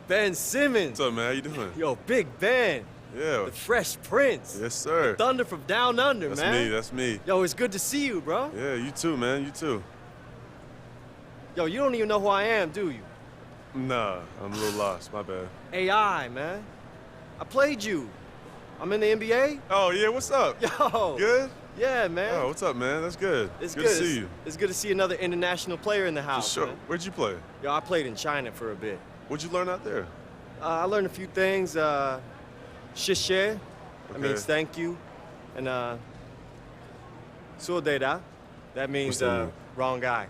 Ben Simmons. What's up, man? How you doing? Yo, Big Ben. Yeah. The Fresh Prince. Yes, sir. The Thunder from down under, That's man. That's me. Yo, it's good to see you, bro. Yeah, you too, man. You too. Yo, you don't even know who I am, do you? Nah, I'm a little lost. My bad. AI, man. I played you. I'm in the NBA. Oh, yeah, what's up? Yo. Good? Yeah, man. Oh, what's up, man? That's good. It's good to see you. It's good to see another international player in the For house, sure. man. Where'd you play? Yo, I played in China for a bit. What'd you learn out there? I learned a few things. Xie, that Okay. means thank you. And suodeda, that means What's that mean? wrong guy.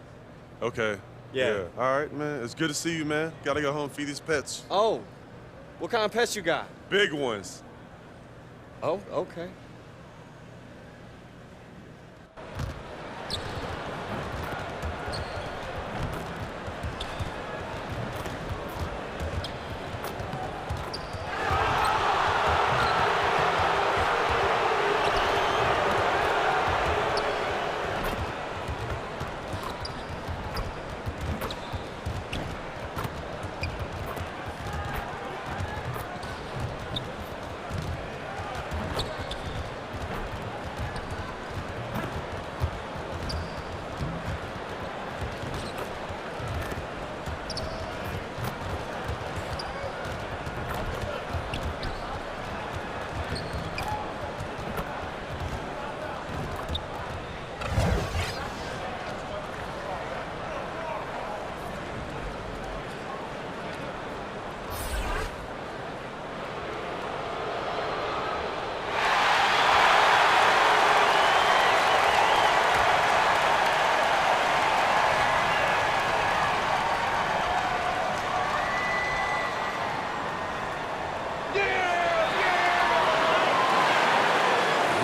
Okay. Yeah. All right, man. It's good to see you, man. Gotta go home and feed these pets. Oh, what kind of pets you got? Big ones. Oh, okay.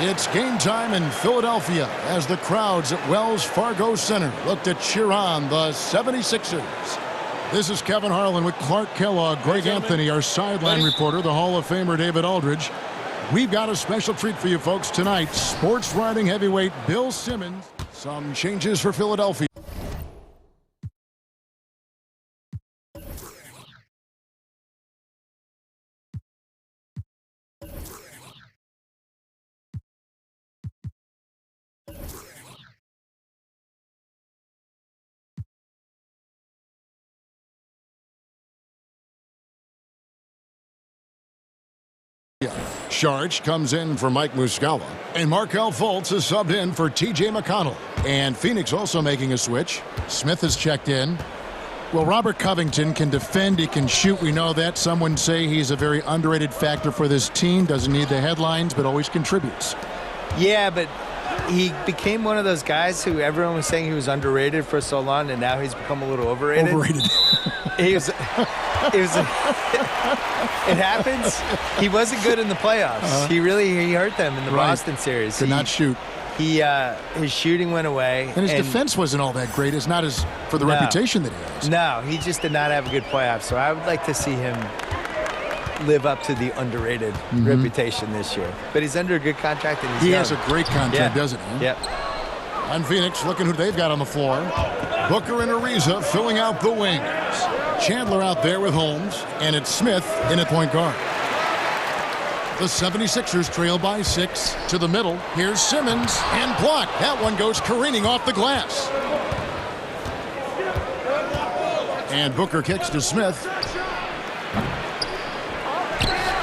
It's game time in Philadelphia as the crowds at Wells Fargo Center look to cheer on the 76ers. This is Kevin Harlan with Clark Kellogg, Greg Anthony, our sideline reporter, the Hall of Famer David Aldridge. We've got a special treat for you folks tonight. Sports writing heavyweight Bill Simmons. Some changes for Philadelphia. Sharch comes in for Mike Muscala. And Markelle Fultz is subbed in for T.J. McConnell. And Phoenix also making a switch. Smith has checked in. Well, Robert Covington can defend, he can shoot. We know that. Some would say he's a very underrated factor for this team. Doesn't need the headlines, but always contributes. Yeah, but he became one of those guys who everyone was saying he was underrated for so long, and now he's become a little overrated. It happens. He wasn't good in the playoffs. He hurt them in the Boston series. Could not shoot. His shooting went away. And his defense wasn't all that great. It's not as for the reputation that he has. No, he just did not have a good playoff. So I would like to see him live up to the underrated reputation this year. But he's under a good contract. And he has a great contract, doesn't he? Yep. And Phoenix, looking who they've got on the floor. Booker and Ariza filling out the wings. Chandler out there with Holmes, and it's Smith in at point guard. The 76ers trail by 6 to the middle. Here's Simmons, and blocked. That one goes careening off the glass. And Booker kicks to Smith.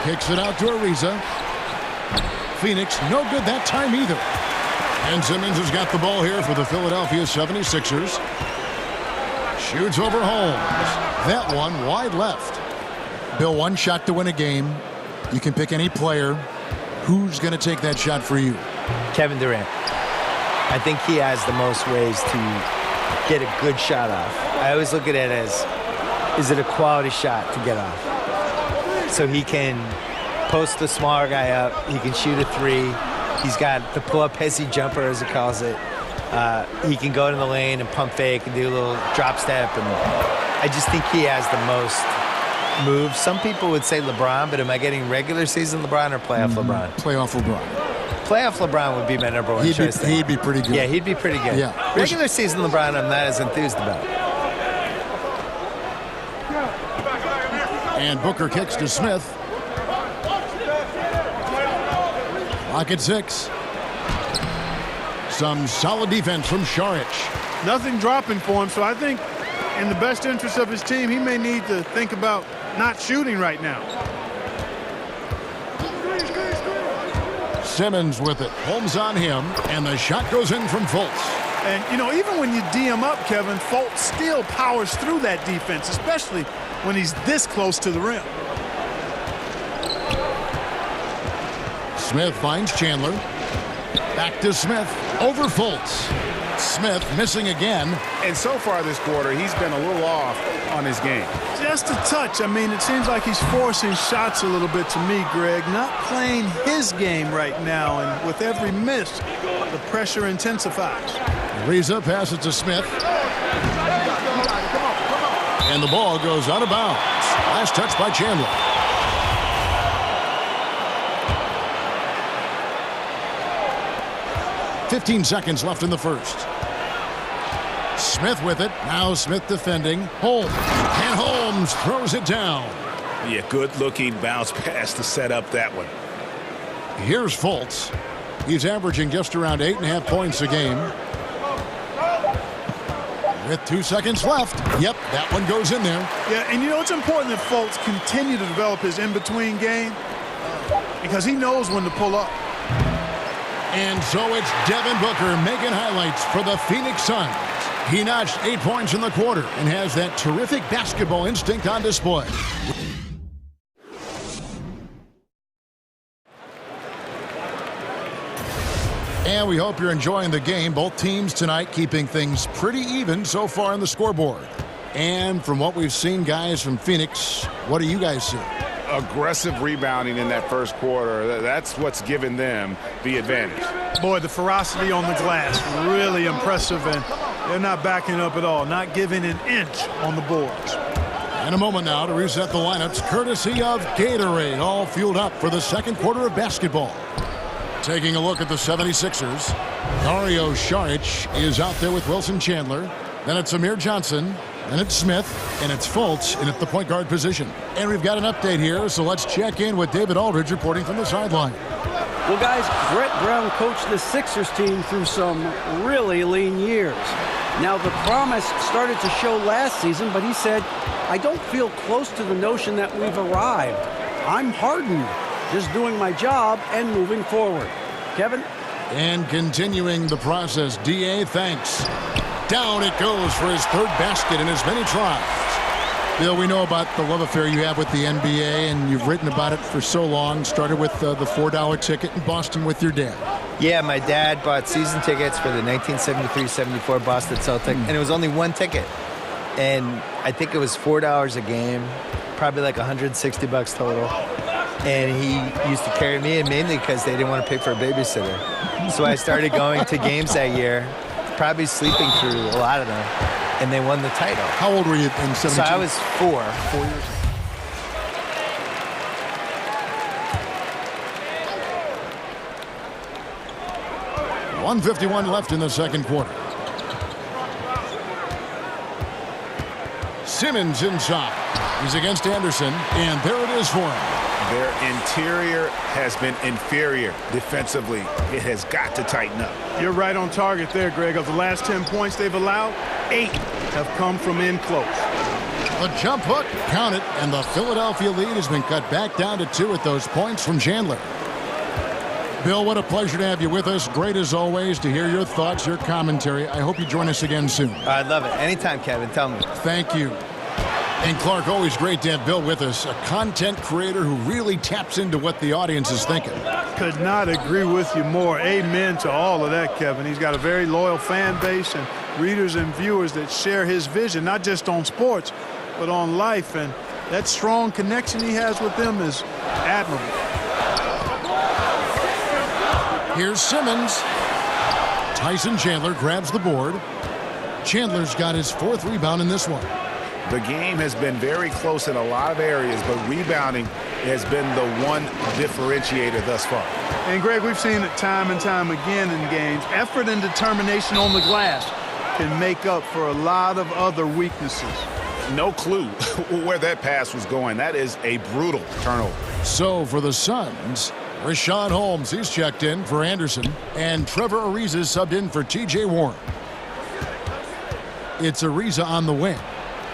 Kicks it out to Ariza. Phoenix, no good that time either. And Simmons has got the ball here for the Philadelphia 76ers. Shoots over Holmes. That one wide left. Bill, one shot to win a game. You can pick any player. Who's going to take that shot for you? Kevin Durant. I think he has the most ways to get a good shot off. I always look at it as, is it a quality shot to get off? So he can post the smaller guy up. He can shoot a three. He's got the pull-up hezzy jumper, as he calls it. He can go in the lane and pump fake and do a little drop step. And I just think he has the most moves. Some people would say LeBron, but am I getting regular season LeBron or playoff LeBron? Playoff LeBron. Playoff LeBron would be my number one choice. He'd be pretty good. Yeah, he'd be pretty good. Yeah. Regular season LeBron, I'm not as enthused about. And Booker kicks to Smith. Clock at 6. Some solid defense from Šarić. Nothing dropping for him, so I think in the best interest of his team, he may need to think about not shooting right now. Simmons with it. Holmes on him, and the shot goes in from Fultz. And, you know, even when you D him up, Kevin, Fultz still powers through that defense, especially when he's this close to the rim. Smith finds Chandler. Back to Smith. Over Fultz. Smith missing again. And so far this quarter, he's been a little off on his game. Just a touch. I mean, it seems like he's forcing shots a little bit to me, Greg. Not playing his game right now, and with every miss, the pressure intensifies. Ariza passes to Smith. And the ball goes out of bounds. Last touch by Chandler. .15 seconds left in the first. Smith with it. Now Smith defending. Holmes. And Holmes throws it down. Yeah, good-looking bounce pass to set up that one. Here's Fultz. He's averaging just around 8.5 points a game. With 2 seconds left. Yep, that one goes in there. Yeah, and you know, it's important that Fultz continue to develop his in-between game because he knows when to pull up. And so it's Devin Booker making highlights for the Phoenix Suns. He notched 8 points in the quarter and has that terrific basketball instinct on display. And we hope you're enjoying the game. Both teams tonight keeping things pretty even so far on the scoreboard. And from what we've seen, guys, from Phoenix, what do you guys see? Aggressive rebounding in that first quarter. That's what's given them the advantage. Boy, the ferocity on the glass, really impressive, and they're not backing up at all, not giving an inch on the boards. And a moment now to reset the lineups, courtesy of Gatorade, all fueled up for the second quarter of basketball. Taking a look at the 76ers, Dario Šarić is out there with Wilson Chandler. Then it's Amir Johnson. And it's Smith, and it's Fultz in at the point guard position. And we've got an update here, so let's check in with David Aldridge reporting from the sideline. Well, guys, Brett Brown coached the Sixers team through some really lean years. Now, the promise started to show last season, but he said, I don't feel close to the notion that we've arrived. I'm hardened, just doing my job and moving forward. Kevin? And continuing the process, D.A., thanks. Down it goes for his third basket in as many tries. Bill, we know about the love affair you have with the NBA, and you've written about it for so long. Started with the $4 ticket in Boston with your dad. Yeah, my dad bought season tickets for the 1973-74 Boston Celtics, and it was only one ticket. And I think it was $4 a game, probably like $160 total. And he used to carry me in mainly because they didn't want to pay for a babysitter. So I started going to games that year, probably sleeping through a lot of them, and they won the title. How old were you in 72? So I was 4 years. 1:51 left in the second quarter. Simmons inside. He's against Anderson, and there it is for him. Their interior has been inferior defensively. It has got to tighten up. You're right on target there, Greg. Of the last 10 points they've allowed, 8 have come from in close. The jump hook, count it, and the Philadelphia lead has been cut back down to 2 at those points from Chandler. Bill, what a pleasure to have you with us. Great as always to hear your thoughts, your commentary. I hope you join us again soon. I'd love it. Anytime, Kevin. Tell me. Thank you. And Clark, always great to have Bill with us, a content creator who really taps into what the audience is thinking. Could not agree with you more. Amen to all of that, Kevin. He's got a very loyal fan base and readers and viewers that share his vision, not just on sports, but on life. And that strong connection he has with them is admirable. Here's Simmons. Tyson Chandler grabs the board. Chandler's got his 4th rebound in this one. The game has been very close in a lot of areas, but rebounding has been the one differentiator thus far. And, Greg, we've seen it time and time again in games. Effort and determination on the glass can make up for a lot of other weaknesses. no clue where that pass was going. That is a brutal turnover. So for the Suns, Rashawn Holmes, he's checked in for Anderson, and Trevor Ariza subbed in for T.J. Warren. It's Ariza on the wing.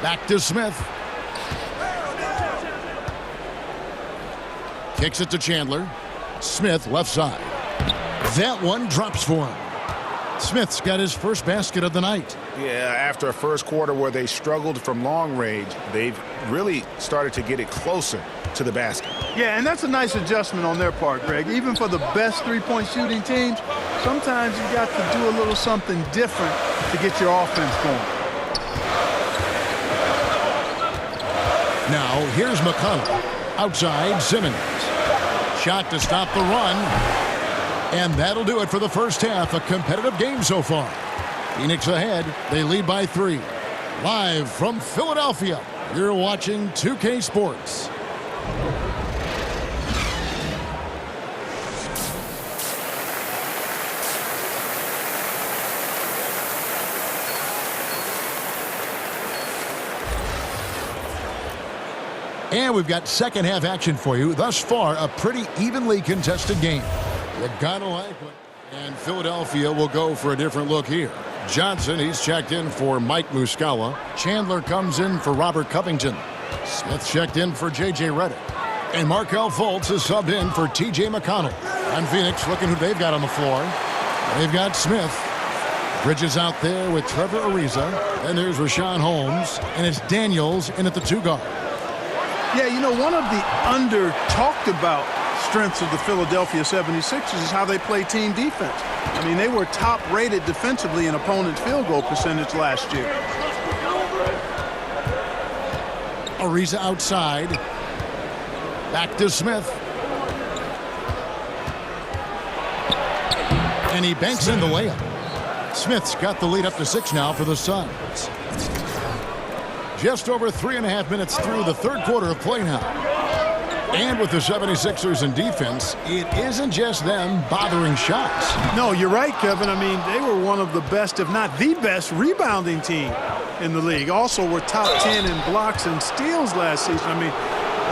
Back to Smith. Kicks it to Chandler. Smith left side. That one drops for him. Smith's got his first basket of the night. Yeah, after a first quarter where they struggled from long range, they've really started to get it closer to the basket. Yeah, and that's a nice adjustment on their part, Greg. Even for the best three-point shooting teams, sometimes you got to do a little something different to get your offense going. Now, here's McConnell. Outside, Simmons. Shot to stop the run. And that'll do it for the first half. A competitive game so far. Phoenix ahead. They lead by 3. Live from Philadelphia, you're watching 2K Sports. And we've got second half action for you. Thus far, a pretty evenly contested game. You gotta like it. And Philadelphia will go for a different look here. Johnson, he's checked in for Mike Muscala. Chandler comes in for Robert Covington. Smith checked in for J.J. Redick. And Markelle Fultz is subbed in for T.J. McConnell. And Phoenix, looking who they've got on the floor. They've got Smith. Bridges out there with Trevor Ariza. And there's Rashawn Holmes. And it's Daniels in at the 2 guard. Yeah, you know, one of the under-talked-about strengths of the Philadelphia 76ers is how they play team defense. I mean, they were top-rated defensively in opponents' field goal percentage last year. Ariza outside. Back to Smith. And he banks in the layup. Smith's got the lead up to 6 now for the Suns. Just over 3.5 minutes through the third quarter of play now. And with the 76ers in defense, it isn't just them bothering shots. No, you're right, Kevin. I mean, they were one of the best, if not the best, rebounding team in the league. Also were top 10 in blocks and steals last season. I mean,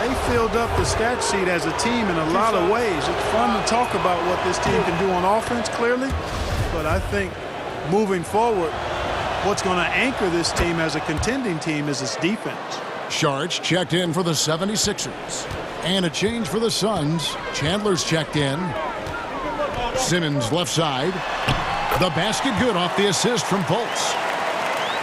they filled up the stat sheet as a team in a lot of ways. It's fun to talk about what this team can do on offense, clearly. But I think moving forward, what's going to anchor this team as a contending team is its defense. Sharch checked in for the 76ers. And a change for the Suns. Chandler's checked in. Simmons left side. The basket good off the assist from Fultz.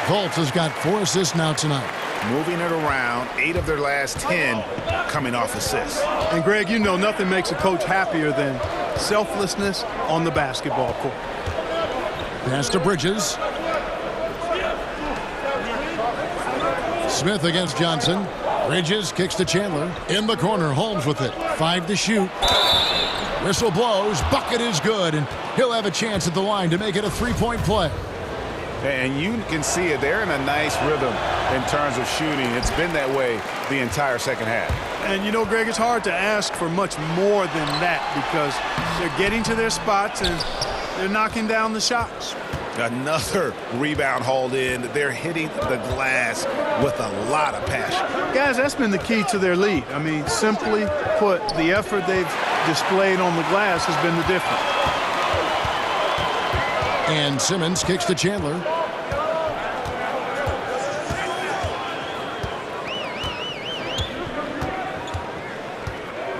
Fultz has got 4 assists now tonight. Moving it around, 8 of their last 10 coming off assists. And Greg, you know nothing makes a coach happier than selflessness on the basketball court. Pass to Bridges. Smith against Johnson. Bridges kicks to Chandler. In the corner, Holmes with it. 5 to shoot. Whistle blows. Bucket is good. And he'll have a chance at the line to make it a 3-point play. And you can see it. They're in a nice rhythm in terms of shooting. It's been that way the entire second half. And, you know, Greg, it's hard to ask for much more than that because they're getting to their spots and they're knocking down the shots. Another rebound hauled in. They're hitting the glass with a lot of passion. Guys, that's been the key to their lead. I mean, simply put, the effort they've displayed on the glass has been the difference. And Simmons kicks to Chandler.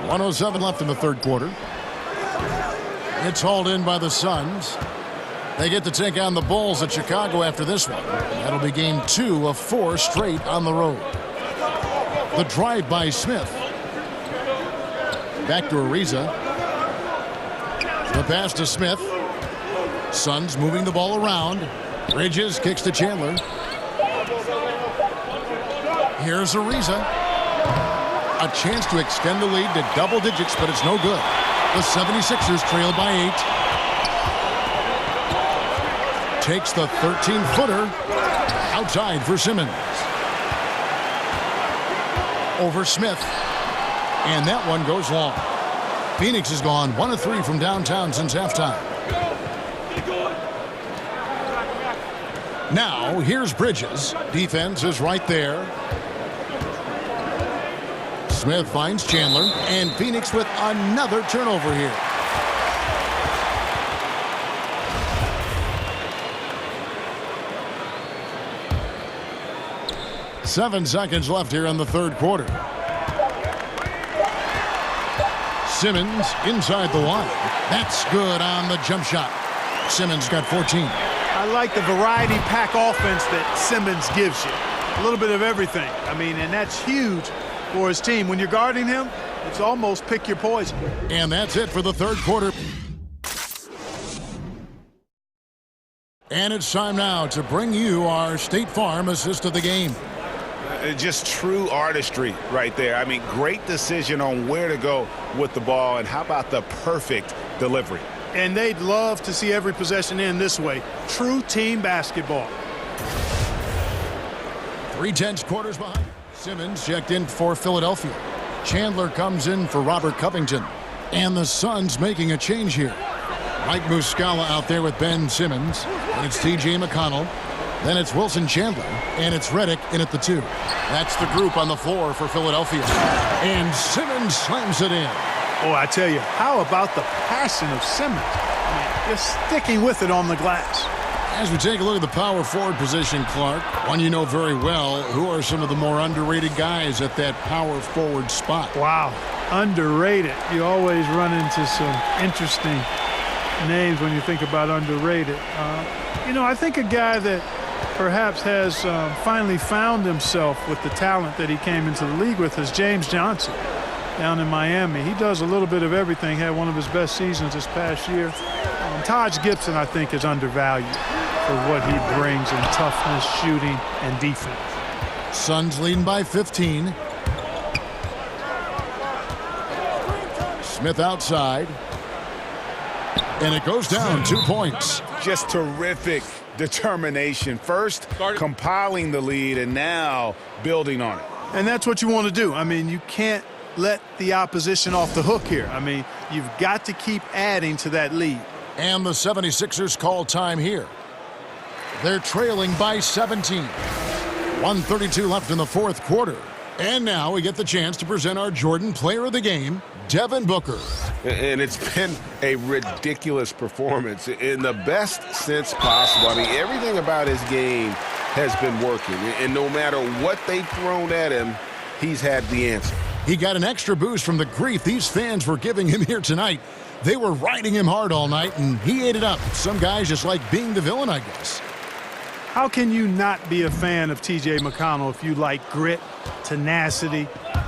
.107 left in the third quarter. It's hauled in by the Suns. They get to take on the Bulls at Chicago after this one. That'll be game 2 of 4 straight on the road. The drive by Smith. Back to Ariza. The pass to Smith. Suns moving the ball around. Bridges kicks to Chandler. Here's Ariza. A chance to extend the lead to double digits, but it's no good. The 76ers trail by 8. Takes the 13-footer outside for Simmons. Over Smith. And that one goes long. Phoenix has gone 1 of 3 from downtown since halftime. Now, here's Bridges. Defense is right there. Smith finds Chandler, and Phoenix with another turnover here. Seven seconds left here in the third quarter. Simmons inside the line. That's good on the jump shot. Simmons got 14. I like the variety pack offense that Simmons gives you. A little bit of everything. I mean, and that's huge for his team. When you're guarding him, it's almost pick your poison. And that's it for the third quarter. And it's time now to bring you our State Farm assist of the game. Just true artistry right there. I mean, great decision on where to go with the ball, and how about the perfect delivery? And they'd love to see every possession end this way. True team basketball. 3/10 quarters behind. Simmons checked in for Philadelphia. Chandler comes in for Robert Covington. And the Suns making a change here. Mike Muscala out there with Ben Simmons. And it's T.J. McConnell. Then it's Wilson Chandler, and it's Redick in at the 2. That's the group on the floor for Philadelphia. And Simmons slams it in. Oh, I tell you, how about the passing of Simmons? I mean, just sticking with it on the glass. As we take a look at the power forward position, Clark, one you know very well, who are some of the more underrated guys at that power forward spot? Wow, underrated. You always run into some interesting names when you think about underrated. I think a guy that perhaps has finally found himself with the talent that he came into the league with is James Johnson down in Miami. He does a little bit of everything, had one of his best seasons this past year. Taj Gibson, I think, is undervalued for what he brings in toughness, shooting, and defense. Suns leading by 15. Smith outside. And it goes down 2 points. Just terrific determination. First, compiling the lead, and now building on it. And that's what you want to do. I mean, you can't let the opposition off the hook here. I mean, you've got to keep adding to that lead. And the 76ers call time here. They're trailing by 17. 1:32 left in the fourth quarter. And now we get the chance to present our Jordan Player of the Game, Devin Booker. And it's been a ridiculous performance in the best sense possible. I mean, everything about his game has been working. And no matter what they've thrown at him, he's had the answer. He got an extra boost from the grief these fans were giving him here tonight. They were riding him hard all night, and he ate it up. Some guys just like being the villain, I guess. How can you not be a fan of T.J. McConnell if you like grit, tenacity,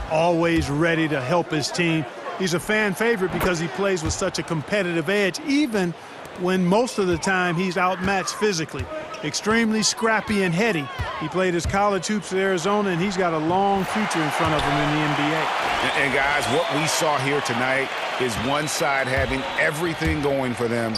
always ready to help his team? He's a fan favorite because he plays with such a competitive edge, even when most of the time he's outmatched physically. Extremely scrappy and heady. He played his college hoops at Arizona, and he's got a long future in front of him in the NBA. And guys, what we saw here tonight is one side having everything going for them.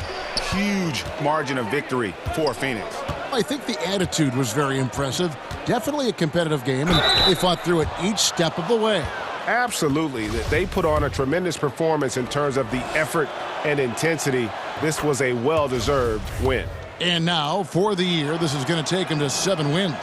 Huge margin of victory for Phoenix. I think the attitude was very impressive. Definitely a competitive game, and they fought through it each step of the way. Absolutely. They put on a tremendous performance in terms of the effort and intensity. This was a well-deserved win. And now, for the year, this is going to take them to 7 wins.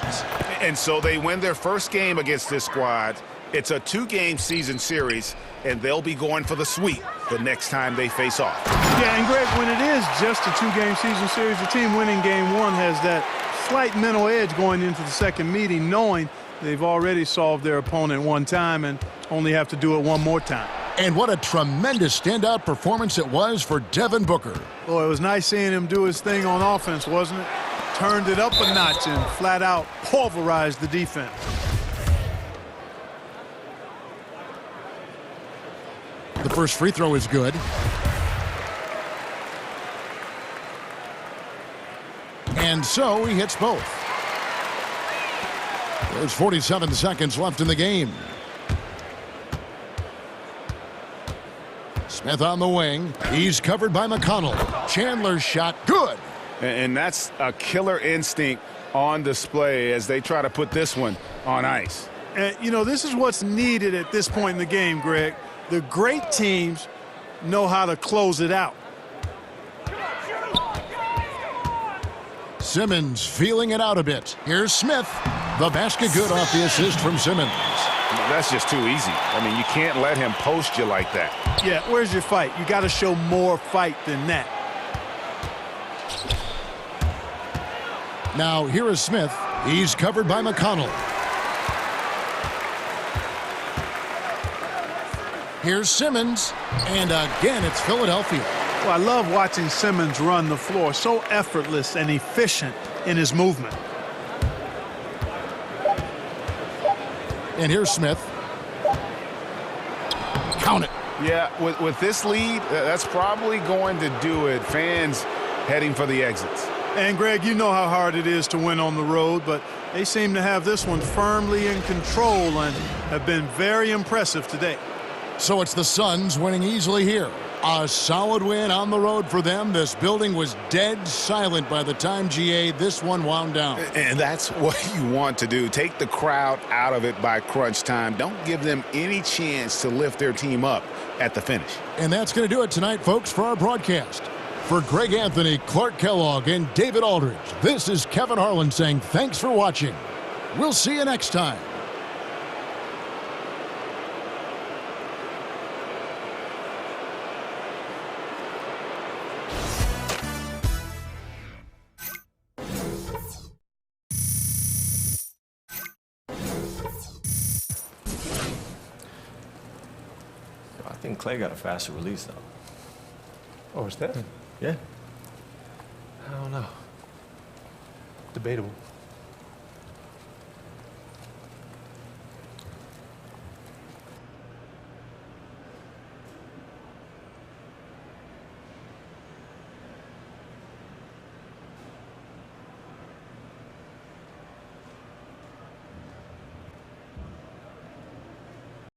And so they win their first game against this squad. It's a 2-game season series, and they'll be going for the sweep the next time they face off. Yeah, and Greg, when it is just a 2-game season series, the team winning game 1 has that slight mental edge going into the second meeting, knowing they've already solved their opponent one time and only have to do it one more time. And what a tremendous standout performance it was for Devin Booker. Well, it was nice seeing him do his thing on offense, wasn't it? Turned it up a notch and flat out pulverized the defense. The first free throw is good. And so he hits both. There's 47 seconds left in the game. Smith on the wing. He's covered by McConnell. Chandler's shot, good. And that's a killer instinct on display as they try to put this one on ice. And, this is what's needed at this point in the game, Greg. The great teams know how to close it out. Simmons feeling it out a bit. Here's Smith. The basket good off the assist from Simmons. That's just too easy. I mean, you can't let him post you like that. Yeah, where's your fight? You got to show more fight than that. Now here is Smith. He's covered by McConnell. Here's Simmons. And again, it's Philadelphia. Well, I love watching Simmons run the floor. So effortless and efficient in his movement. And here's Smith. Count it. Yeah, with this lead, that's probably going to do it. Fans heading for the exits. And, Greg, you know how hard it is to win on the road, but they seem to have this one firmly in control and have been very impressive today. So it's the Suns winning easily here. A solid win on the road for them. This building was dead silent by the time, GA, this one wound down. And that's what you want to do. Take the crowd out of it by crunch time. Don't give them any chance to lift their team up at the finish. And that's going to do it tonight, folks, for our broadcast. For Greg Anthony, Clark Kellogg, and David Aldridge, this is Kevin Harlan saying thanks for watching. We'll see you next time. I think Clay got a faster release, though. Oh, is that? Yeah. I don't know. Debatable.